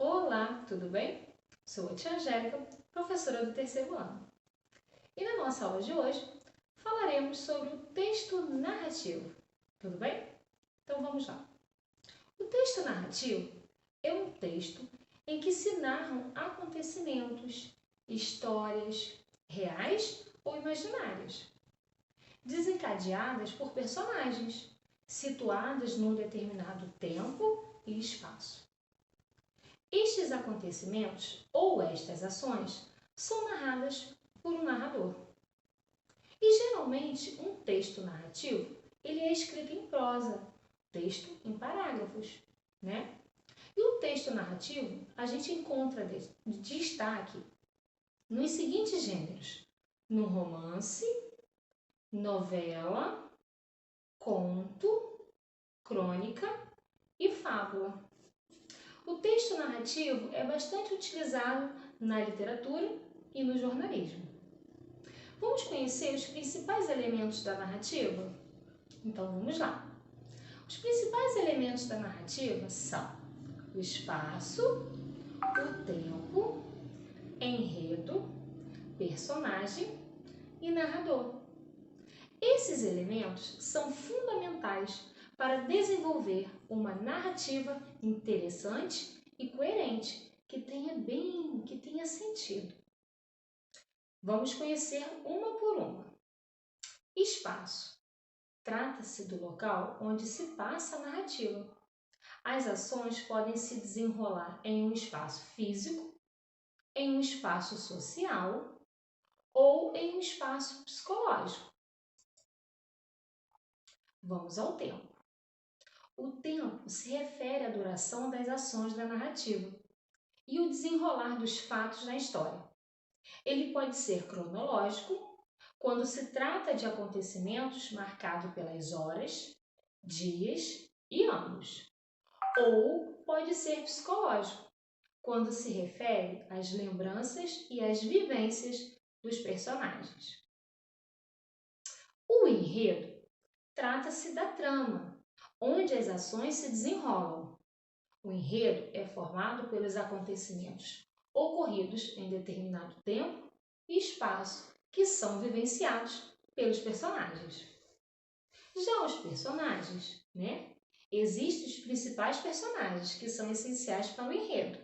Olá, tudo bem? Sou a tia Angélica, professora do terceiro ano. E na nossa aula de hoje falaremos sobre o texto narrativo. Tudo bem? Então vamos lá. O texto narrativo é um texto em que se narram acontecimentos, histórias reais ou imaginárias, desencadeadas por personagens, situadas num determinado tempo e espaço. Estes acontecimentos ou estas ações são narradas por um narrador. E geralmente um texto narrativo ele é escrito em prosa, texto em parágrafos, né? E o texto narrativo a gente encontra de destaque nos seguintes gêneros: no romance, novela, conto, crônica e fábula. O texto narrativo é bastante utilizado na literatura e no jornalismo. Vamos conhecer os principais elementos da narrativa? Então vamos lá. Os principais elementos da narrativa são o espaço, o tempo, enredo, personagem e narrador. Esses elementos são fundamentais para desenvolver uma narrativa interessante e coerente, que tenha sentido. Vamos conhecer uma por uma. Espaço. Trata-se do local onde se passa a narrativa. As ações podem se desenrolar em um espaço físico, em um espaço social ou em um espaço psicológico. Vamos ao tempo. O tempo se refere à duração das ações da narrativa e o desenrolar dos fatos na história. Ele pode ser cronológico, quando se trata de acontecimentos marcados pelas horas, dias e anos. Ou pode ser psicológico, quando se refere às lembranças e às vivências dos personagens. O enredo trata-se da trama, onde as ações se desenrolam. O enredo é formado pelos acontecimentos ocorridos em determinado tempo e espaço que são vivenciados pelos personagens. Já os personagens, Existem os principais personagens que são essenciais para o enredo.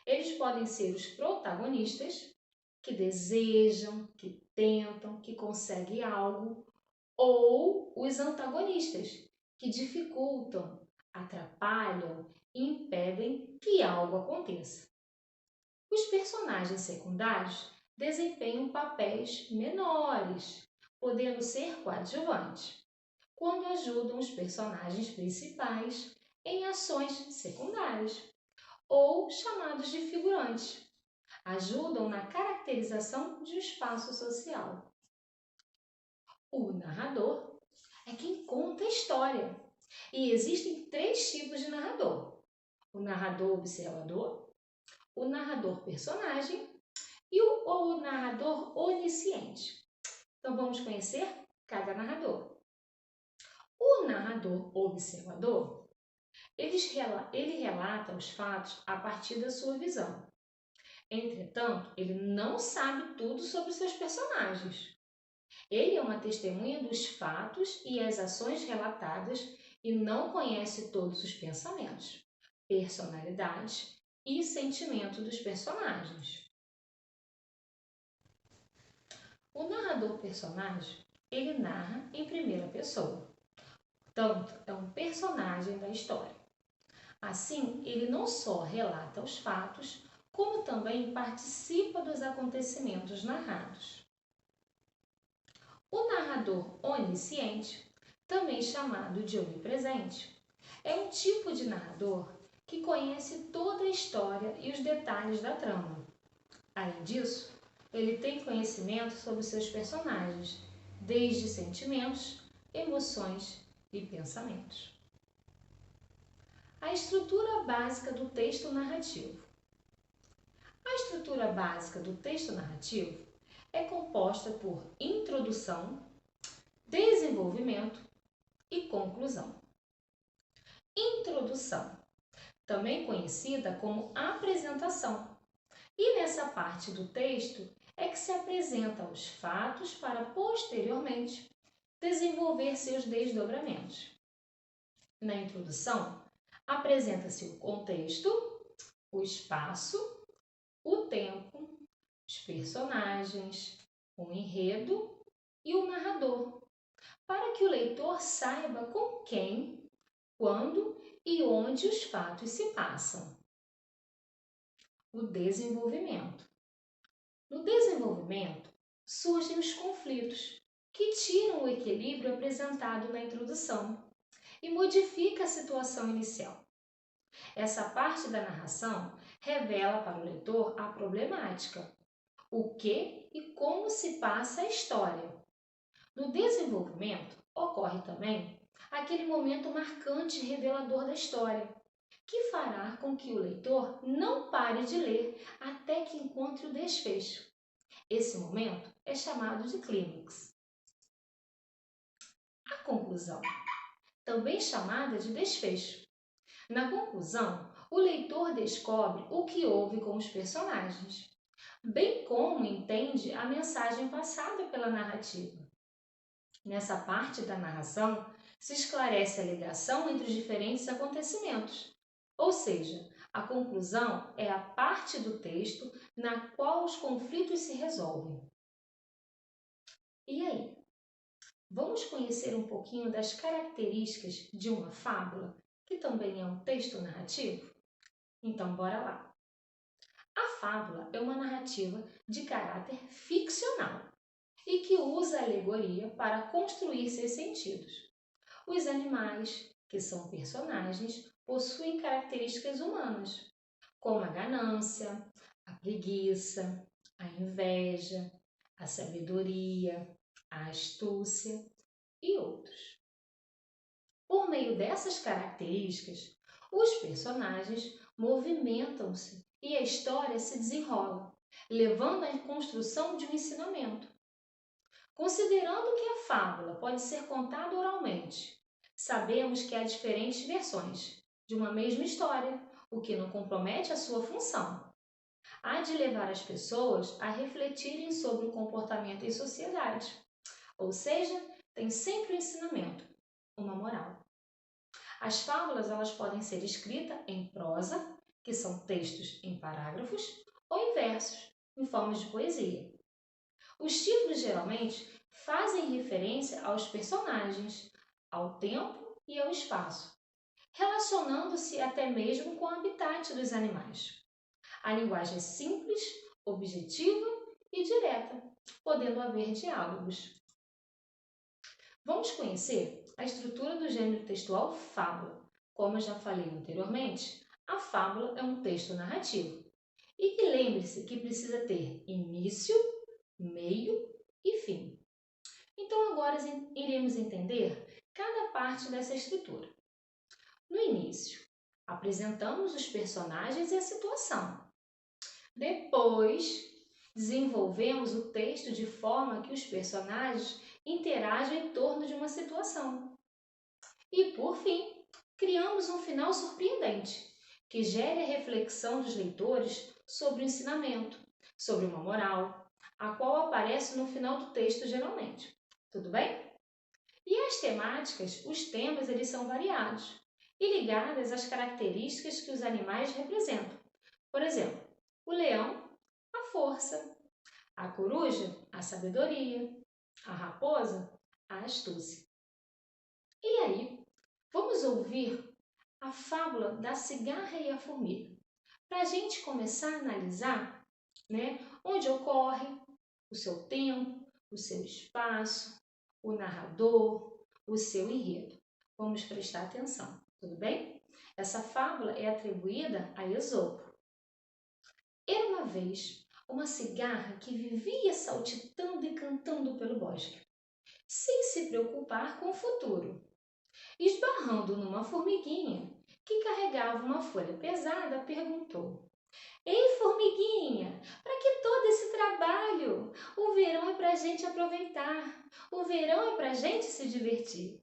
Eles podem ser os protagonistas, que desejam, que tentam, que conseguem algo, ou os antagonistas, que dificultam, atrapalham e impedem que algo aconteça. Os personagens secundários desempenham papéis menores, podendo ser coadjuvantes, quando ajudam os personagens principais em ações secundárias, ou chamados de figurantes, ajudam na caracterização de um espaço social. O narrador é quem conta a história, e existem 3 tipos de narrador: o narrador observador, o narrador personagem e o narrador onisciente. Então vamos conhecer cada narrador. O narrador observador, ele relata os fatos a partir da sua visão. Entretanto, ele não sabe tudo sobre seus personagens. Ele é uma testemunha dos fatos e as ações relatadas e não conhece todos os pensamentos, personalidades e sentimentos dos personagens. O narrador personagem, ele narra em primeira pessoa. Portanto, é um personagem da história. Assim, ele não só relata os fatos, como também participa dos acontecimentos narrados. O narrador onisciente, também chamado de onipresente, é um tipo de narrador que conhece toda a história e os detalhes da trama. Além disso, ele tem conhecimento sobre seus personagens, desde sentimentos, emoções e pensamentos. A estrutura básica do texto narrativo. A estrutura básica do texto narrativo é composta por introdução, desenvolvimento e conclusão. Introdução também conhecida como apresentação. E nessa parte do texto é que se apresenta os fatos para posteriormente desenvolver seus desdobramentos. Na introdução, apresenta-se o contexto, o espaço, o tempo, os personagens, o enredo e o narrador, para que o leitor saiba com quem, quando e onde os fatos se passam. O desenvolvimento. No desenvolvimento, surgem os conflitos, que tiram o equilíbrio apresentado na introdução e modifica a situação inicial. Essa parte da narração revela para o leitor a problemática, o que e como se passa a história. No desenvolvimento, ocorre também aquele momento marcante e revelador da história, que fará com que o leitor não pare de ler até que encontre o desfecho. Esse momento é chamado de clímax. A conclusão, também chamada de desfecho. Na conclusão, o leitor descobre o que houve com os personagens, bem como entende a mensagem passada pela narrativa. Nessa parte da narração, se esclarece a ligação entre os diferentes acontecimentos, ou seja, a conclusão é a parte do texto na qual os conflitos se resolvem. E aí? Vamos conhecer um pouquinho das características de uma fábula, que também é um texto narrativo? Então, bora lá! A fábula é uma narrativa de caráter ficcional e que usa a alegoria para construir seus sentidos. Os animais, que são personagens, possuem características humanas, como a ganância, a preguiça, a inveja, a sabedoria, a astúcia e outros. Por meio dessas características, os personagens movimentam-se e a história se desenrola, levando à construção de um ensinamento. Considerando que a fábula pode ser contada oralmente, sabemos que há diferentes versões de uma mesma história, o que não compromete a sua função. Há de levar as pessoas a refletirem sobre o comportamento em sociedade, ou seja, tem sempre um ensinamento, uma moral. As fábulas elas podem ser escritas em prosa, que são textos em parágrafos, ou em versos, em formas de poesia. Os títulos geralmente fazem referência aos personagens, ao tempo e ao espaço, relacionando-se até mesmo com o habitat dos animais. A linguagem é simples, objetiva e direta, podendo haver diálogos. Vamos conhecer a estrutura do gênero textual fábula. Como eu já falei anteriormente, a fábula é um texto narrativo. E que lembre-se que precisa ter início, meio e fim. Então agora iremos entender cada parte dessa estrutura. No início, apresentamos os personagens e a situação. Depois, desenvolvemos o texto de forma que os personagens interagem em torno de uma situação. E, por fim, criamos um final surpreendente, que gere a reflexão dos leitores sobre o ensinamento, sobre uma moral, a qual aparece no final do texto geralmente. Tudo bem? E as temáticas, os temas, eles são variados e ligados às características que os animais representam. Por exemplo, o leão, a força, a coruja, a sabedoria, a raposa, a astúcia. E aí, vamos ouvir a fábula da cigarra e a formiga, para a gente começar a analisar, onde ocorre, o seu tempo, o seu espaço, o narrador, o seu enredo. Vamos prestar atenção, tudo bem? Essa fábula é atribuída a Esopo. Era uma vez uma cigarra que vivia saltitando e cantando pelo bosque, sem se preocupar com o futuro. Esbarrando numa formiguinha que carregava uma folha pesada, perguntou: Ei, formiguinha, para que todo esse trabalho? O verão é para a gente aproveitar, o verão é para a gente se divertir.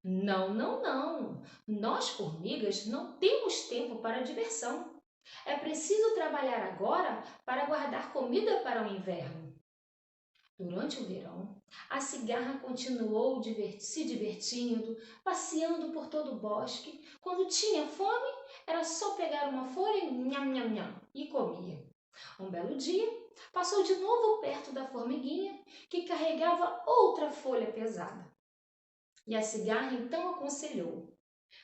Não, não, não. Nós, formigas, não temos tempo para diversão. É preciso trabalhar agora para guardar comida para o inverno. Durante o verão, a cigarra continuou se divertindo, passeando por todo o bosque. Quando tinha fome, era só pegar uma folha e nham, nham, nham, e comia. Um belo dia, passou de novo perto da formiguinha, que carregava outra folha pesada. E a cigarra então aconselhou: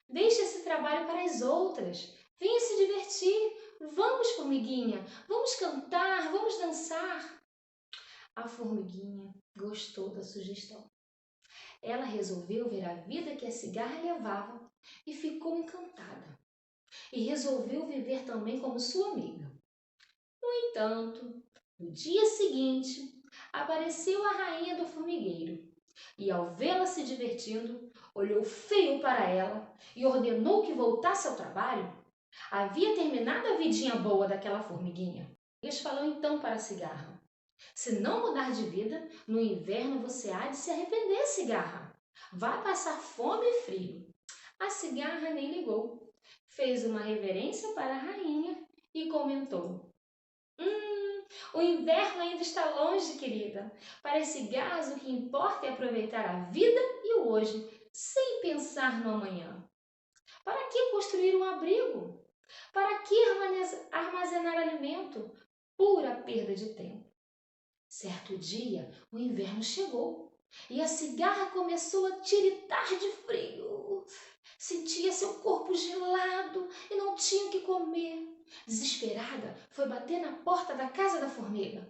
Deixe esse trabalho para as outras. Venha se divertir. Vamos, formiguinha, vamos cantar, vamos dançar. A formiguinha gostou da sugestão. Ela resolveu ver a vida que a cigarra levava e ficou encantada. E resolveu viver também como sua amiga. No entanto, no dia seguinte, apareceu a rainha do formigueiro e, ao vê-la se divertindo, olhou feio para ela e ordenou que voltasse ao trabalho. Havia terminado a vidinha boa daquela formiguinha. Eles falou então para a cigarra: Se não mudar de vida, no inverno você há de se arrepender, cigarra. Vai passar fome e frio. A cigarra nem ligou. Fez uma reverência para a rainha e comentou: o inverno ainda está longe, querida. Para as cigarras, o que importa é aproveitar a vida e o hoje, sem pensar no amanhã. Para que construir um abrigo? Para que armazenar alimento? Pura perda de tempo. Certo dia, o inverno chegou e a cigarra começou a tiritar de frio. Sentia seu corpo gelado e não tinha o que comer. Desesperada, foi bater na porta da casa da formiga.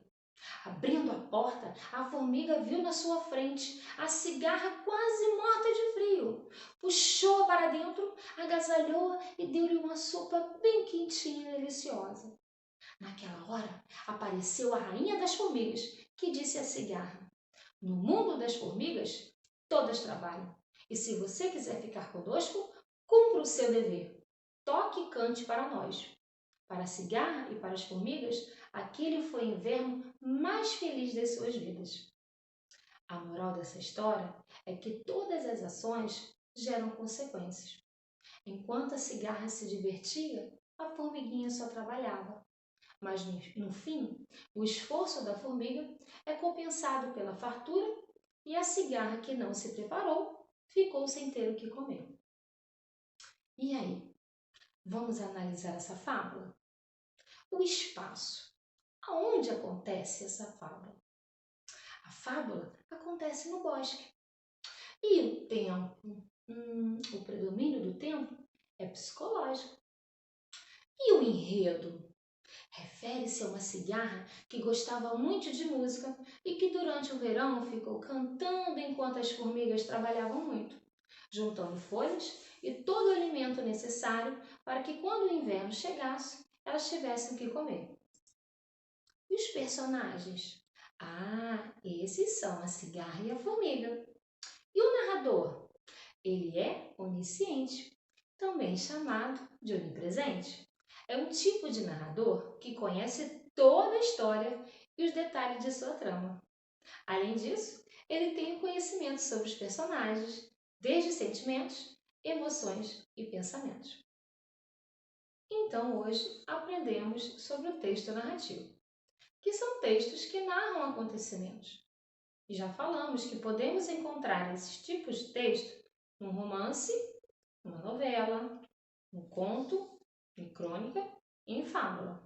Abrindo a porta, a formiga viu na sua frente a cigarra quase morta de frio. Puxou-a para dentro, agasalhou-a e deu-lhe uma sopa bem quentinha e deliciosa. Naquela hora, apareceu a rainha das formigas, que disse à cigarra: No mundo das formigas, todas trabalham. E se você quiser ficar conosco, cumpra o seu dever. Toque e cante para nós. Para a cigarra e para as formigas, aquele foi o inverno mais feliz das suas vidas. A moral dessa história é que todas as ações geram consequências. Enquanto a cigarra se divertia, a formiguinha só trabalhava. Mas no fim, o esforço da formiga é compensado pela fartura e a cigarra que não se preparou ficou sem ter o que comer. E aí, vamos analisar essa fábula? O espaço. Aonde acontece essa fábula? A fábula acontece no bosque. E o tempo? O predomínio do tempo é psicológico. E o enredo? Refere-se a uma cigarra que gostava muito de música e que durante o verão ficou cantando enquanto as formigas trabalhavam muito, juntando folhas e todo o alimento necessário para que quando o inverno chegasse, elas tivessem o que comer. E os personagens? Esses são a cigarra e a formiga. E o narrador? Ele é onisciente, também chamado de onipresente. É um tipo de narrador que conhece toda a história e os detalhes de sua trama. Além disso, ele tem o conhecimento sobre os personagens, desde sentimentos, emoções e pensamentos. Então, hoje aprendemos sobre o texto narrativo, que são textos que narram acontecimentos. E já falamos que podemos encontrar esses tipos de texto num romance, numa novela, num conto, em crônica e em fábula.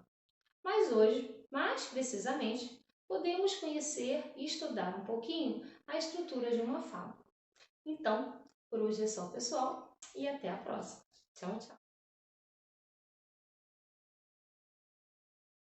Mas hoje, mais precisamente, podemos conhecer e estudar um pouquinho a estrutura de uma fábula. Então, por hoje é só, pessoal, e até a próxima. Tchau, tchau!